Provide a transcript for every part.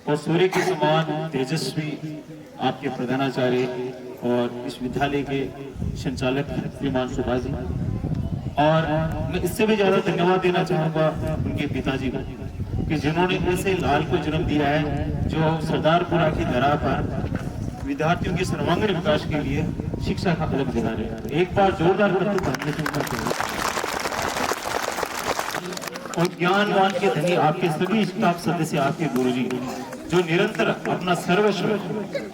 और सूर्य के समान तेजस्वी आपके प्रधानाचार्य और इस विद्यालय के संचालक श्रीमान सुभाष जी, और मैं इससे भी ज्यादा धन्यवाद देना चाहूंगा उनके पिताजी को कि जिन्होंने ऐसे लाल को जन्म दिया है जो सरदारपुरा की धरा पर विद्यार्थियों के सर्वांगीण विकास के लिए शिक्षा का अलग जगह रहे हैं। एक बार जोरदार और ज्ञानवान के धनी आपके सभी स्टाफ सदस्य, आपके गुरुजी जो निरंतर अपना सर्वस्व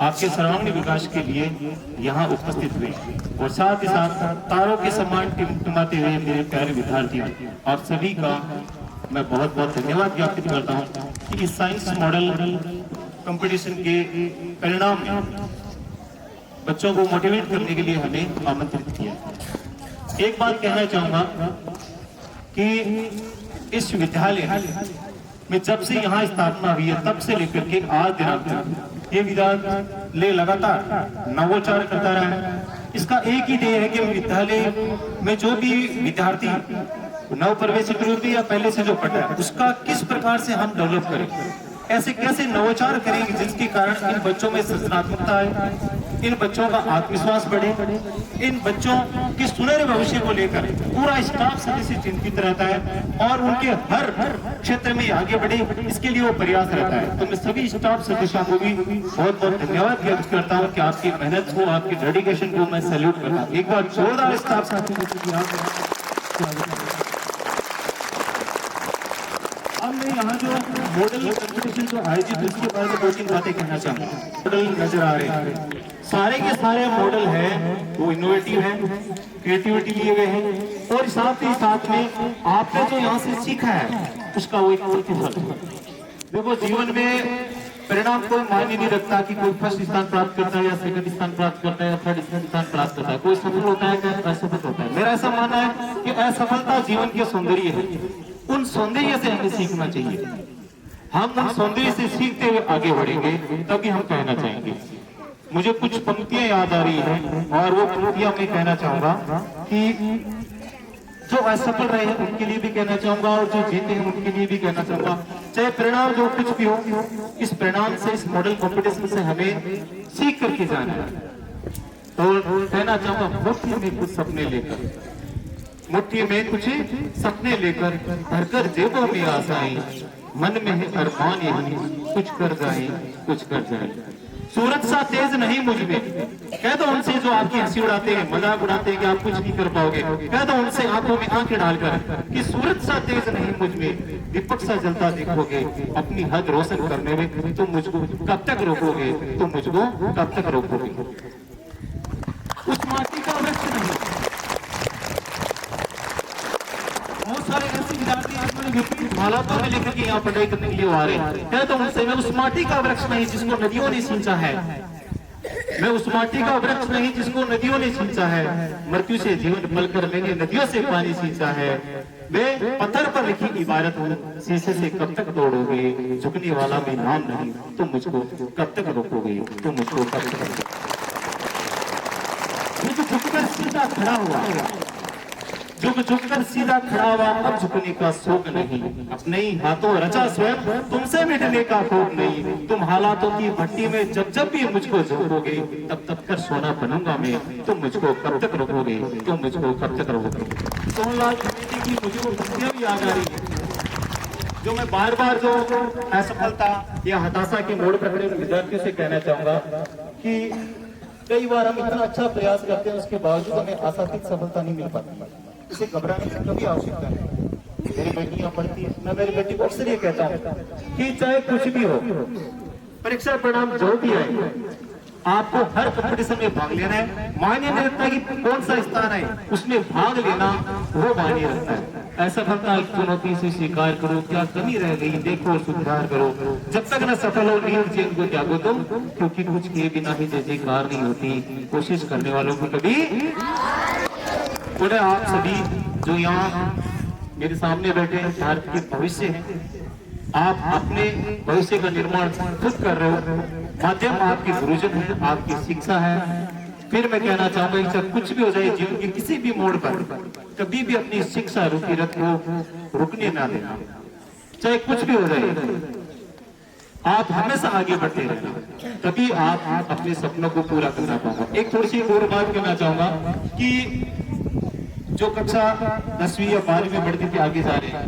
आपके सर्वांगीण विकास के लिए यहाँ उपस्थित हुए, और साथ ही साथ तारों के समान टिमटिमाते हुए मेरे प्यारे विद्यार्थियों, आप सभी का मैं बहुत बहुत धन्यवाद ज्ञापित करता हूँ कि इस साइंस मॉडल कंपटीशन के परिणाम में बच्चों को मोटिवेट करने के लिए हमें आमंत्रित किया। एक बात कहना चाहूंगा कि इस विद्यालय में जब से यहाँ स्थापना हुई है तब से लेकर के आज दिनांक तक ये विद्यालय लगातार नवोचार करता रहा है। इसका एक ही ध्येय है कि विद्यालय में जो भी विद्यार्थी नव प्रवेशित रूप या पहले से जो पढ़ रहा है उसका किस प्रकार से हम डेवलप करें, ऐसे कैसे नवोचार करेंगे जिसके कारण इन बच्चों में सृजनात्मकता आए, इन बच्चों का आत्मविश्वास बढ़े, इन बच्चों के सुनहरे भविष्य को लेकर पूरा स्टाफ सदस्य चिंतित रहता है और उनके हर क्षेत्र में आगे बढ़े, इसके लिए वो प्रयास रहता है। तो मैं सभी स्टाफ सदस्यों को भी बहुत बहुत धन्यवाद व्यक्त करता हूँ कि आपकी मेहनत को, आपकी डेडिकेशन को मैं सैल्यूट करता हूँ। एक बार जोरदार स्टाफ साथियों अब मैं यहाँ जो मॉडल कंपटीशन जो आयोजित उसके बारे में दो तीन बातें कहना चाहूँगा। मॉडल नजर आ रहे हैं, सारे के सारे मॉडल हैं वो इनोवेटिव हैं, क्रिएटिविटी लिए गए हैं, और साथ ही साथ में आपने जो यहाँ से सीखा है उसका वो एक प्रतिफल। देखो जीवन में परिणाम कोई मायने नहीं रखता कि कोई फर्स्ट स्थान प्राप्त करता है या सेकंड स्थान प्राप्त करता है या थर्ड स्थान प्राप्त करता है, कोई सफल होता है या असफल होता है। मेरा ऐसा मानना है कि असफलता जीवन के सौंदर्य है, उन सौंदर्य से हमें सीखना चाहिए। हम उन सौंदर्य से सीखते हुए आगे बढ़ेंगे तभी हम कहना चाहेंगे। मुझे कुछ पंक्तियां याद आ रही हैं और वो पंक्तियां मैं कहना चाहूंगा कि जो असफल रहे हैं उनके लिए भी कहना चाहूंगा और जो जीते हैं उनके लिए भी कहना चाहूंगा। चाहे परिणाम जो कुछ भी हो, इस परिणाम से, इस मॉडल कॉम्पिटिशन से हमें सीख करके जाना है। तो कहना चाहूंगा मुट्ठी में कुछ सपने लेकर, मुट्ठी में कुछ सपने लेकर भरकर जेबों में आशाएं, मन में है अरमान यही कुछ कर जाए, कुछ कर जाए। सूरज सा तेज नहीं मुझ में, कह दो उनसे जो आपकी हंसी उड़ाते हैं, मजाक उड़ाते हैं कि आप कुछ नहीं कर पाओगे, कह दो उनसे आंखों में आंखें डालकर कि सूरज सा तेज नहीं मुझ में, दीपक सा जलता देखोगे, अपनी हद रोशन करने में तुम मुझको कब तक रोकोगे, तुम मुझको कब तक रोकोगे। उस माटी का वृक्ष नहीं, बहुत सारे ऐसे विद्यार्थी विपरीत हालातों में लेकर के यहाँ पढ़ाई करने के लिए आ रहे हैं, तो उनसे मैं उस माटी का वृक्ष नहीं जिसको नदियों ने सींचा है, मैं उस माटी का वृक्ष नहीं जिसको नदियों ने सींचा है, मृत्यु से जीवन पलकर मैंने नदियों से पानी सींचा है। मैं पत्थर पर लिखी इबारत हूँ, शीशे से कब तक तोड़ोगे, झुकने वाला मैं नाम नहीं, तुम मुझको कब तक रोकोगे, तुम मुझको कब तक रोकोगे। झुककर सीधा खड़ा हुआ, झुककर सीधा खड़ा हुआ, अब झुकने का शौक नहीं, अपने ही हाथों रचा स्वयं, तुमसे मिटने का खौफ नहीं। तुम हालातों की भट्टी में जब जब भी मुझको झोंकोगे, तब तब कर सोना बनूंगा मैं, तुम मुझको कब तक रोकोगे, तुम मुझको कब तक रोकोगे। सोनलाल की मुझको पंक्तियां भी याद आ रही है जो मैं बार बार जो असफलता या हताशा के मोड़ पर खड़े विद्यार्थियों से कहना चाहूंगा कि कई बार हम इतना अच्छा प्रयास करते हैं उसके बावजूद हमें आशातीत सफलता नहीं मिल पाती, इसे घबराने की कभी आवश्यकता नहीं। मेरी बेटियां पढ़ती है, मैं मेरी बेटी को अक्सर ये कहता हूँ कि चाहे कुछ भी हो, परीक्षा परिणाम जो भी आए, आपको हर कंपटीशन में भाग लेना है। मायने नहीं रखता कि कौन सा स्थान है, उसमें भाग लेना वो मायने रखता है। असफलता एक चुनौती से स्वीकार करो, क्या कमी रह गई देखो सुधार करो, जब तक न सफल हो नींद चैन को त्यागो तुम, क्योंकि कुछ किए बिना ही जैसे कार नहीं होती, कोशिश करने वालों को कभी। आप सभी जो यहाँ मेरे सामने बैठे हैं, भारत के भविष्य हैं, आप अपने भविष्य का निर्माण खुद कर रहे हो, माध्यम आपके गुरुजन है, आपकी शिक्षा है। फिर मैं कहना चाहूंगा कि चाहे कुछ भी हो जाए जीवन के किसी भी मोड़ पर, कभी भी अपनी शिक्षा रुचि रखो, रुकने ना देना। चाहे कुछ भी हो जाए, आप हमेशा आगे बढ़ते रहना, तभी आप अपने सपनों को पूरा करना पाओगे। एक थोड़ी सी और बात कहना चाहूंगा कि जो कक्षा 10वीं या 12वीं में बढ़ती थी आगे जा रहे हैं,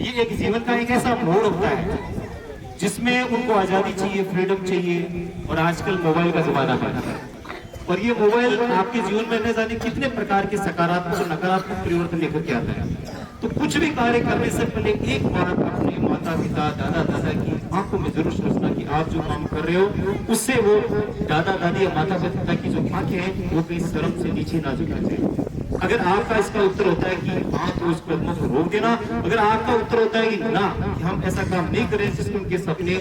ये एक जीवन का एक ऐसा मोड़ होता है जिसमें उनको आजादी चाहिए, फ्रीडम चाहिए, और आजकल मोबाइल का जमाना है और ये मोबाइल आपके जीवन में न जाने कितने प्रकार के सकारात्मक और नकारात्मक परिवर्तन लेकर के आता है। तो कुछ भी कार्य करने से पहले एक बार अपने माता पिता दादा दादा की आंखों में जरूर सोचना कि आप जो काम कर रहे हो उससे वो दादा दादी या माता पिता की जो आंखें हैं वो कहीं शर्म से नीचे ना झुकना चाहिए। अगर आपका इसका उत्तर होता है कि हाँ, तो उस कदमों को रोक देना। अगर आपका उत्तर होता है कि ना, कि हम ऐसा काम नहीं करें जिसमें उनके सपने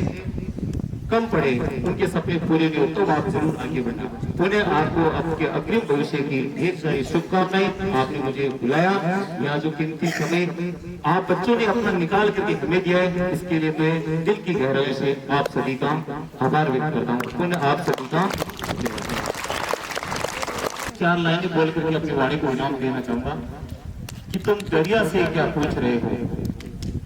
कम पड़े, उनके सपने पूरे नहीं हो, तो आप जरूर आगे बढ़ना। उन्हें आपको आपके अग्रिम भविष्य की ढेर सारी शुभकामनाएं। आपने मुझे बुलाया, यहाँ जो कीमती समय आप बच्चों ने अपना निकाल करके हमें दिया है, इसके लिए मैं दिल की गहराई से आप सभी का आभार व्यक्त करता हूँ। पुनः आप सभी का 4 लाइनें बोल करके अपनी वाणी को इनाम देना चाहूंगा कि तुम दरिया से क्या पूछ रहे हो,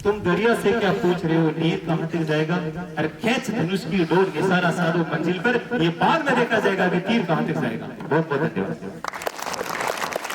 तुम दरिया से क्या पूछ रहे हो, नीर कहां तक जाएगा, अरे खेच धनुष की डोर, इशारा साधो मंजिल पर, ये बाद में देखा जाएगा कि तीर कहां तक जाएगा। बहुत बहुत धन्यवाद।